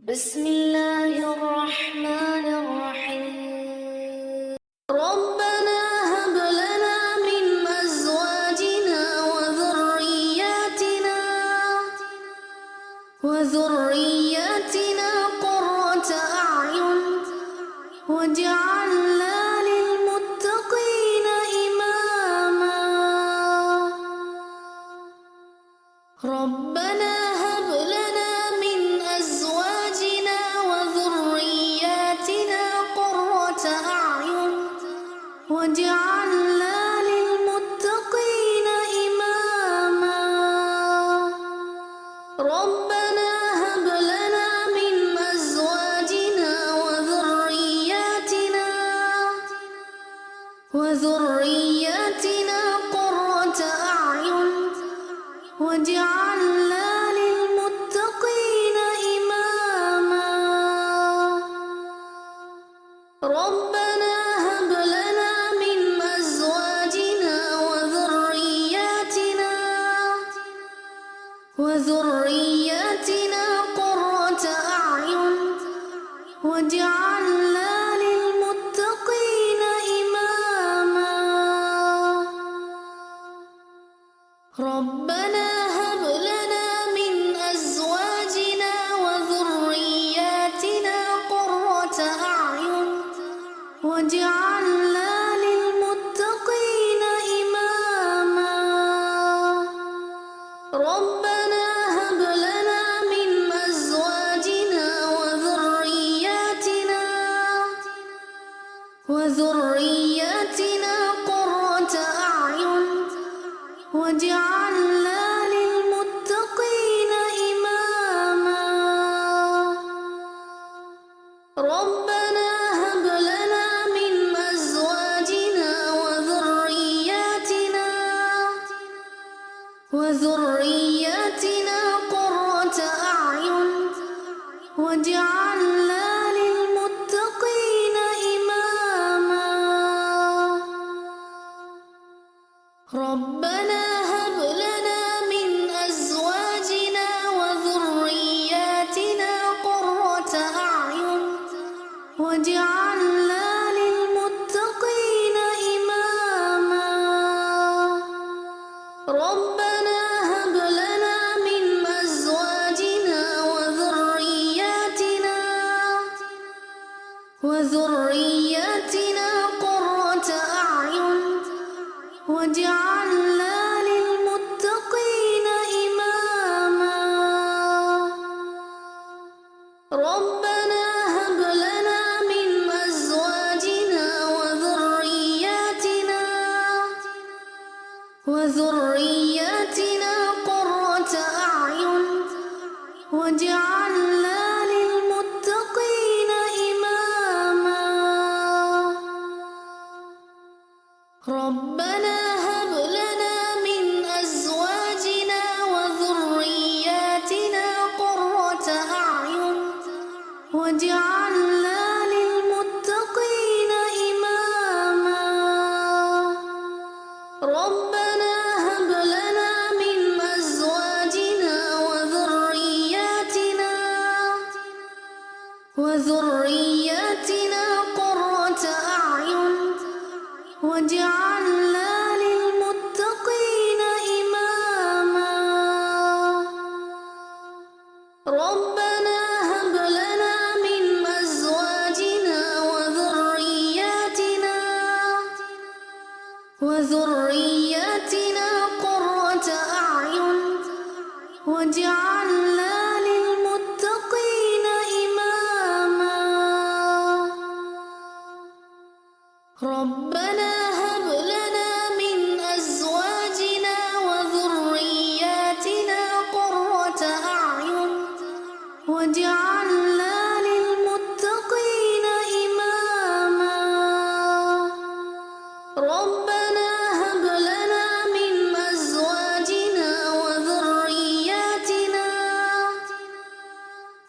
بسم الله الرحمن الرحيم ربنا هب لنا من أزواجنا وذرياتنا قرة أعين واجعلنا للمتقين إماما ربنا هب لنا من أزواجنا وذرياتنا قرة أعين واجعلنا للمتقين إماما ربنا هب لنا من أزواجنا وذرياتنا قرة أعين واجعلنا للمتقين إماما ربنا هب لنا من أزواجنا وذرياتنا قرة أعين واجعلنا للمتقين إماما ربنا هب لنا من أزواجنا وذرياتنا قرة أعين واجعلنا للمتقين إماما ربنا هب لنا من أزواجنا وذرياتنا قرة أعين واجعلنا للمتقين إماما ربنا هب لنا من أزواجنا وذرياتنا قرة أعين واجعلنا للمتقين إماما ربنا هب لنا من أزواجنا وذرياتنا قرة أعين واجعلنا للمتقين إماما ربنا هب لنا من أزواجنا وذرياتنا قرة أعين واجعلنا للمتقين إماما ربنا هب لنا من أزواجنا وذرياتنا قرة أعين واجعلنا للمتقين إماما ربنا هب لنا من أزواجنا وذرياتنا قرة أعين واجعلنا للمتقين إماما ربنا هب لنا من أزواجنا وذرياتنا قرة أعين واجعلنا للمتقين إماما ربنا هب لنا من أزواجنا وذرياتنا قرة أعين واجعلنا للمتقين إماما ربنا هب لنا من أزواجنا وذرياتنا قرة أعين واجعلنا للمتقين إماما ربنا هب لنا من أزواجنا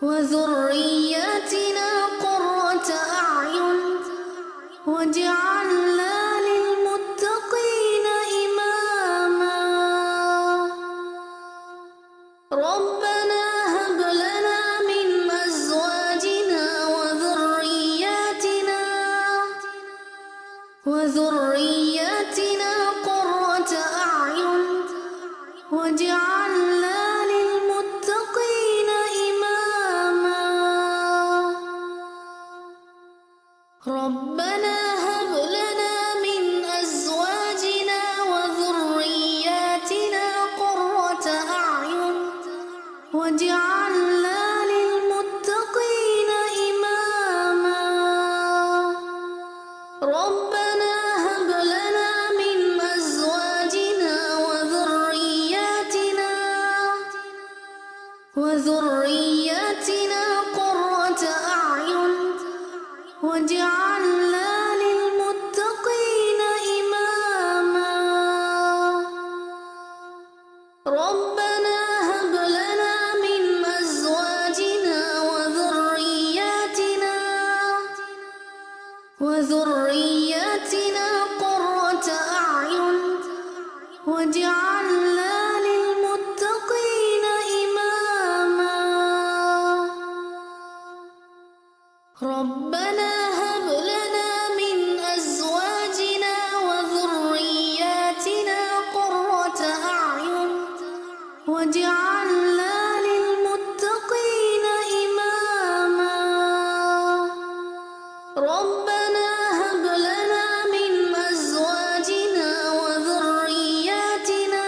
وذرياتنا قرة أعين واجعلنا للمتقين إماما ربنا هب لنا من أزواجنا ربنا هب لنا من أزواجنا وذرياتنا قرة أعين واجعلنا للمتقين إماما ربنا هب لنا من أزواجنا وذرياتنا قرة أعين واجعلنا للمتقين إماما ربنا هب لنا من أزواجنا وذرياتنا قرة أعين واجعلنا للمتقين إماما ربنا هب لنا من أزواجنا وذرياتنا قرة أعين واجعلنا للمتقين إماما ربنا هب لنا من أزواجنا وذرياتنا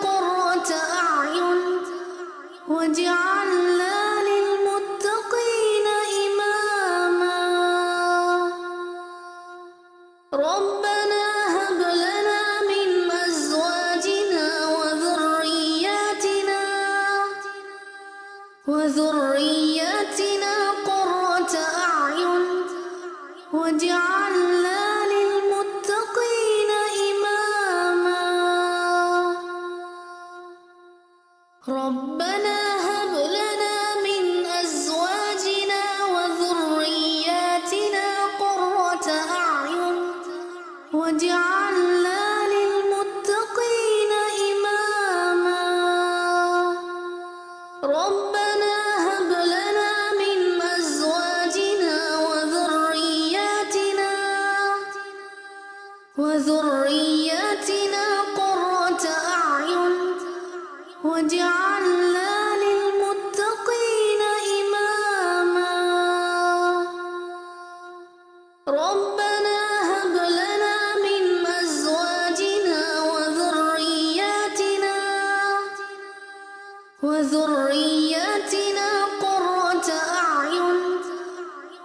قرة أعين واجعلنا للمتقين إماما ربنا هب لنا من أزواجنا وذرياتنا قرة أعين واجعلنا للمتقين إماما ربنا هب لنا من أزواجنا وذرياتنا قرة أعين واجعلنا للمتقين إماما ربنا هب لنا من أزواجنا وذرياتنا قرة أعين واجعلنا للمتقين إماما ربنا هب لنا من أزواجنا وذرياتنا قرة أعين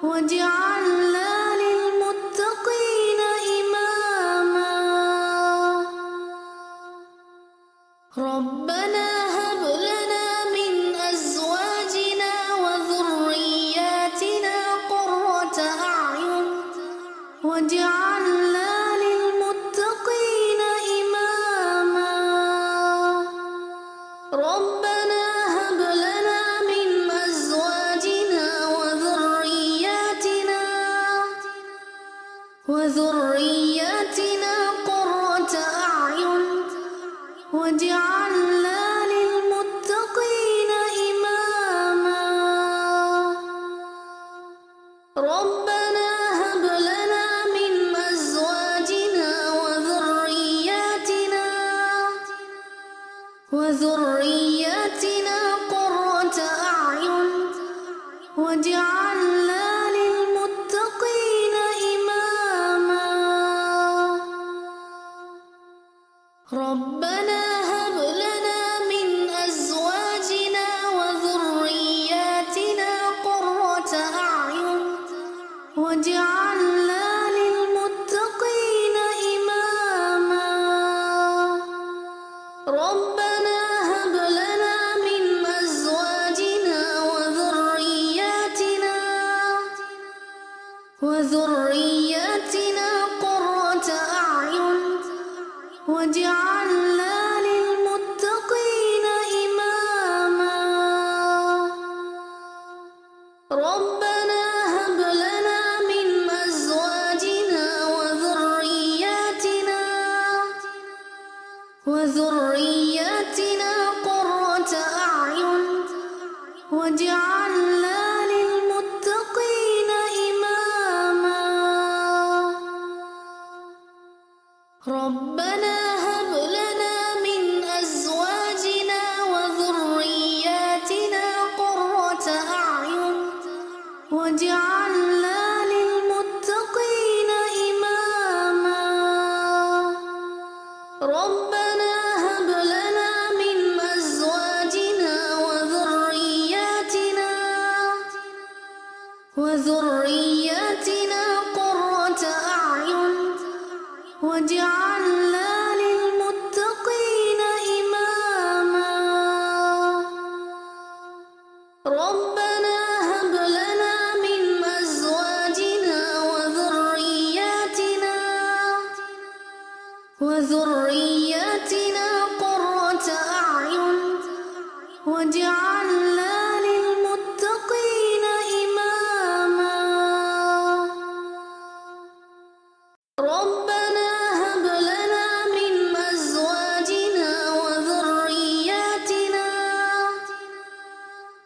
واجعلنا للمتقين إماما ربنا هب لنا من أزواجنا وذرياتنا قرة أعين واجعلنا للمتقين إماما ربنا هب لنا من أزواجنا وذرياتنا قرة أعين واجعلنا للمتقين إماما ربنا هب لنا من أزواجنا وذرياتنا قرة أعين واجعلنا للمتقين إماما ربنا هب لنا من أزواجنا وذرياتنا قرة أعين واجعلنا للمتقين إماما ربنا هب لنا من أزواجنا وذرياتنا قرة أعين واجعلنا للمتقين إماما ربنا هب لنا من أزواجنا وذرياتنا قرة أعين واجعلنا للمتقين إماما ربنا هب لنا من أزواجنا وذرياتنا قرة أعين وذرياتنا قرة أعين واجعلنا للمتقين إماما ربنا هب لنا من أزواجنا وذرياتنا قرة أعين واجعلنا للمتقين إماما ربنا هب لنا من أزواجنا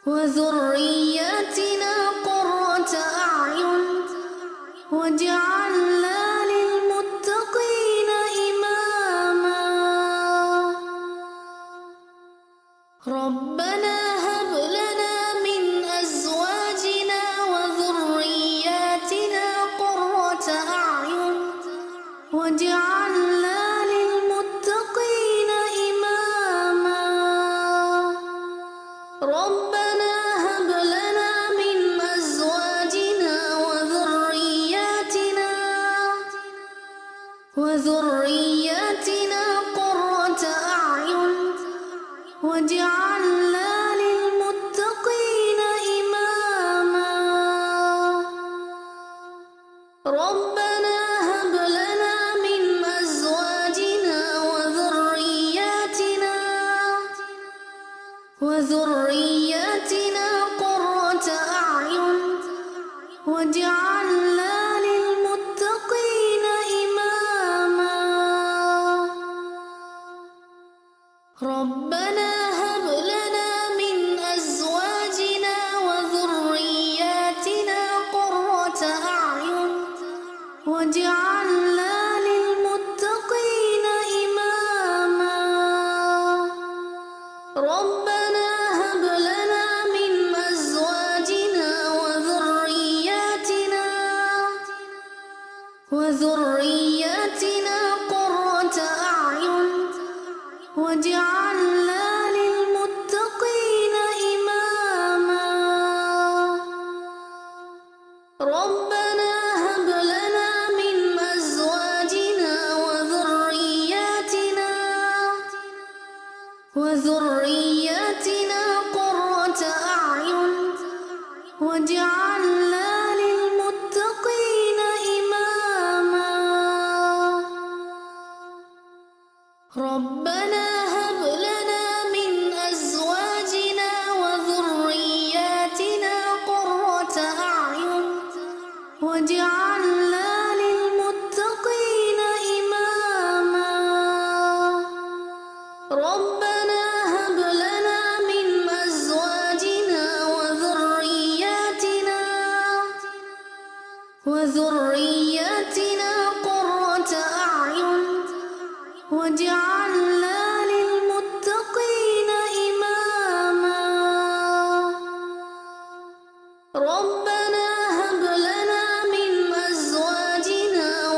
وذرياتنا قرة أعين واجعلنا للمتقين إماما ربنا هب لنا من أزواجنا وذرياتنا قرة أعين واجعلنا للمتقين إماما ربنا هب لنا من أزواجنا وذرياتنا قرة أعين واجعلنا للمتقين إماما ربنا هب لنا من أزواجنا وذرياتنا قرة أعين واجعلنا للمتقين إماما ربنا هب لنا من أزواجنا وذرياتنا قرة أعين واجعلنا للمتقين إماما ربنا هب لنا من أزواجنا وذرياتنا قرة أعين واجعلنا للمتقين إماما ربنا هب لنا من أزواجنا وذرياتنا قرة أعين واجعلنا للمتقين إماما ربنا هب لنا من أزواجنا وذرياتنا قرة أعين واجعلنا للمتقين إماما ربنا هب لنا من أزواجنا وذرياتنا قرة أعين واجعلنا للمتقين إماما ربنا هب لنا من أزواجنا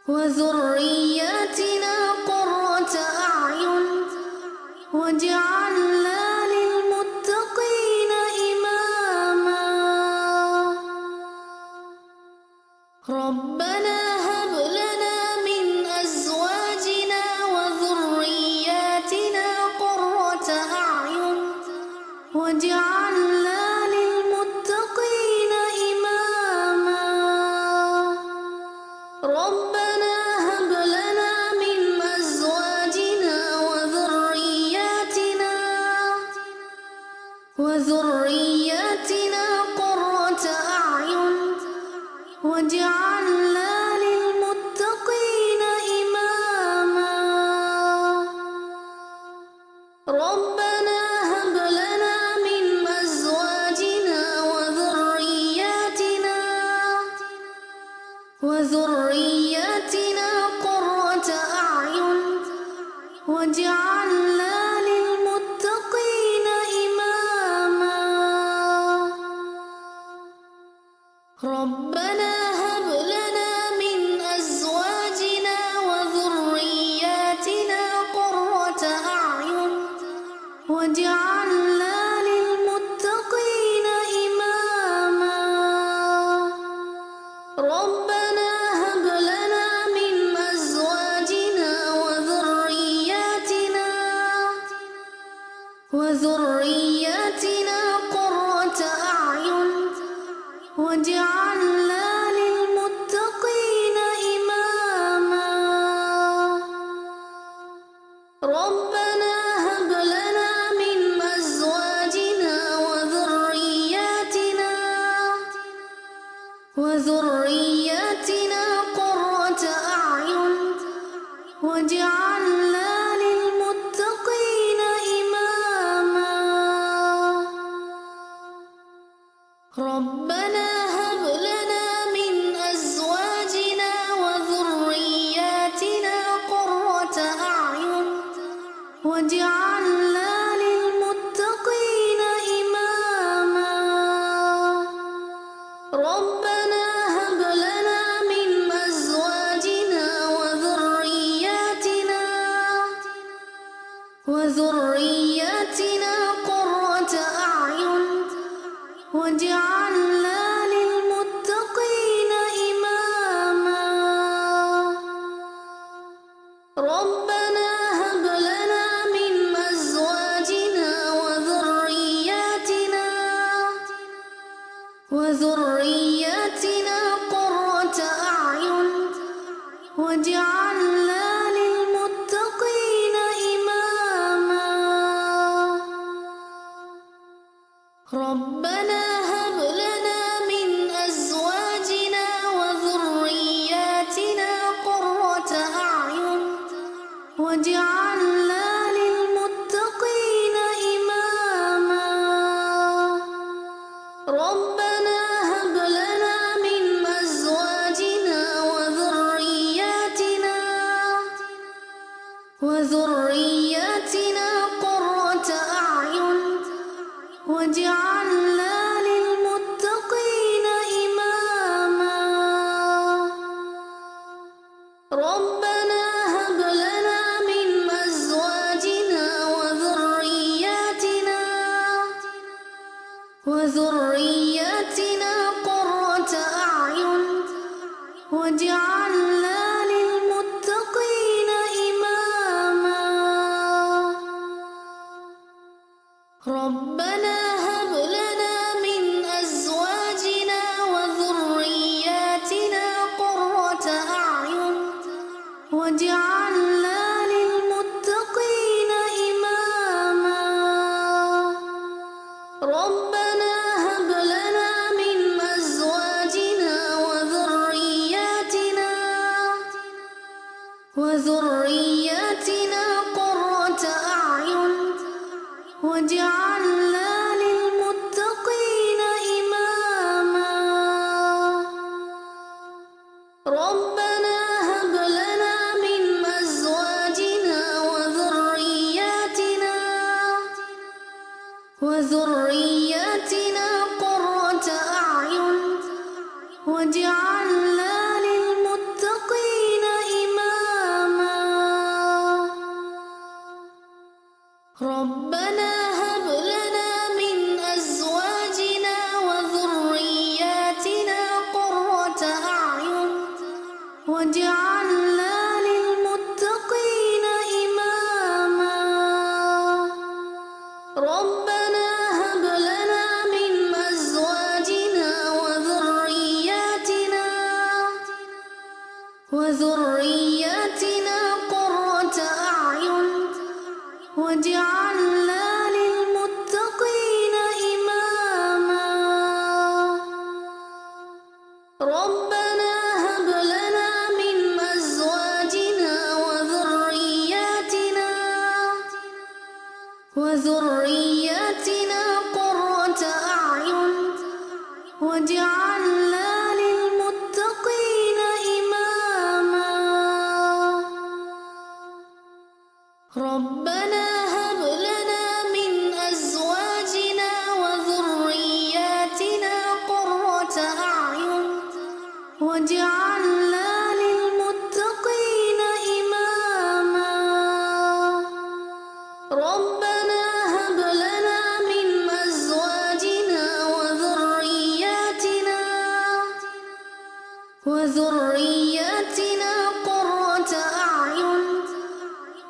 وذرياتنا قرة أعين واجعلنا للمتقين إماما ربنا هب لنا من أزواجنا وذرياتنا قرة أعين واجعلنا للمتقين إماما ربنا هب لنا من أزواجنا وذرياتنا قرة أعين واجعلنا للمتقين إماما ربنا هب لنا من أزواجنا وذرياتنا قرة أعين واجعلنا للمتقين إماما ربنا هب لنا من أزواجنا وذرياتنا قرة أعين واجعلنا للمتقين وذرياتنا قرة أعين واجعلنا للمتقين إماما ربنا هب لنا من أزواجنا وذرياتنا قرة أعين واجعلنا للمتقين إماما ربنا هب لنا من أزواجنا وذرياتنا قرة أعين واجعلنا للمتقين إماما ربنا هب لنا من أزواجنا وذرياتنا قرة أعين واجعلنا للمتقين إماما ربنا هب لنا من أزواجنا وذرياتنا قرة أعين واجعلنا للمتقين إماما ربنا هب لنا من أزواجنا وذرياتنا قرة أعين واجعلنا للمتقين إماما ربنا هب لنا من أزواجنا وذرياتنا قرة أعين واجعلنا للمتقين إماما ربنا هب لنا من أزواجنا وذرياتنا قرة أعين واجعلنا للمتقين إماما ربنا هب لنا من أزواجنا وذرياتنا قرة أعين واجعلنا للمتقين إماما ربنا هب لنا من أزواجنا وذرياتنا قرة أعين واجعلنا للمتقين إماما ربنا هب لنا من أزواجنا وذرياتنا قرة أعين واجعلنا للمتقين إماما ربنا هب لنا من أزواجنا وذرياتنا قرة أعين واجعلنا للمتقين إماما ربنا هب لنا من أزواجنا وذرياتنا قرة أعين واجعلنا للمتقين إماما ربنا هب لنا من أزواجنا وذرياتنا قرة أعين واجعلنا للمتقين إماما ربنا هب لنا من أزواجنا وذرياتنا قرة أعين واجعلنا للمتقين إماما ربنا هب لنا من أزواجنا وذرياتنا قرة أعين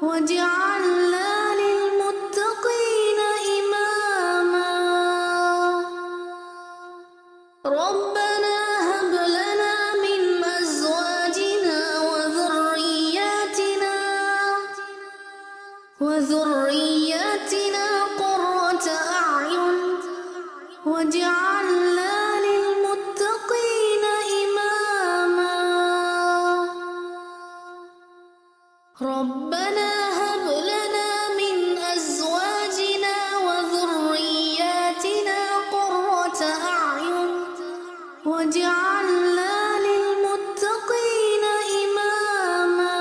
واجعلنا للمتقين وذرياتنا قرة أعين واجعلنا للمتقين إماما ربنا هب لنا من أزواجنا وذرياتنا قرة أعين واجعلنا للمتقين إماما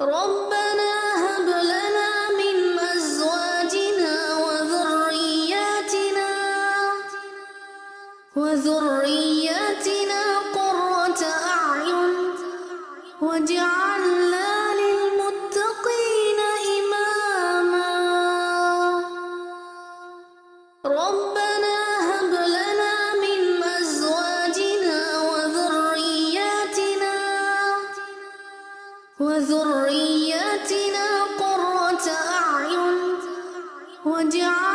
ربنا هب لنا من أزواجنا وذرياتنا قرة أعين واجعلنا للمتقين إماما ربنا هب لنا من أزواجنا وذرياتنا قرة أعين واجعلنا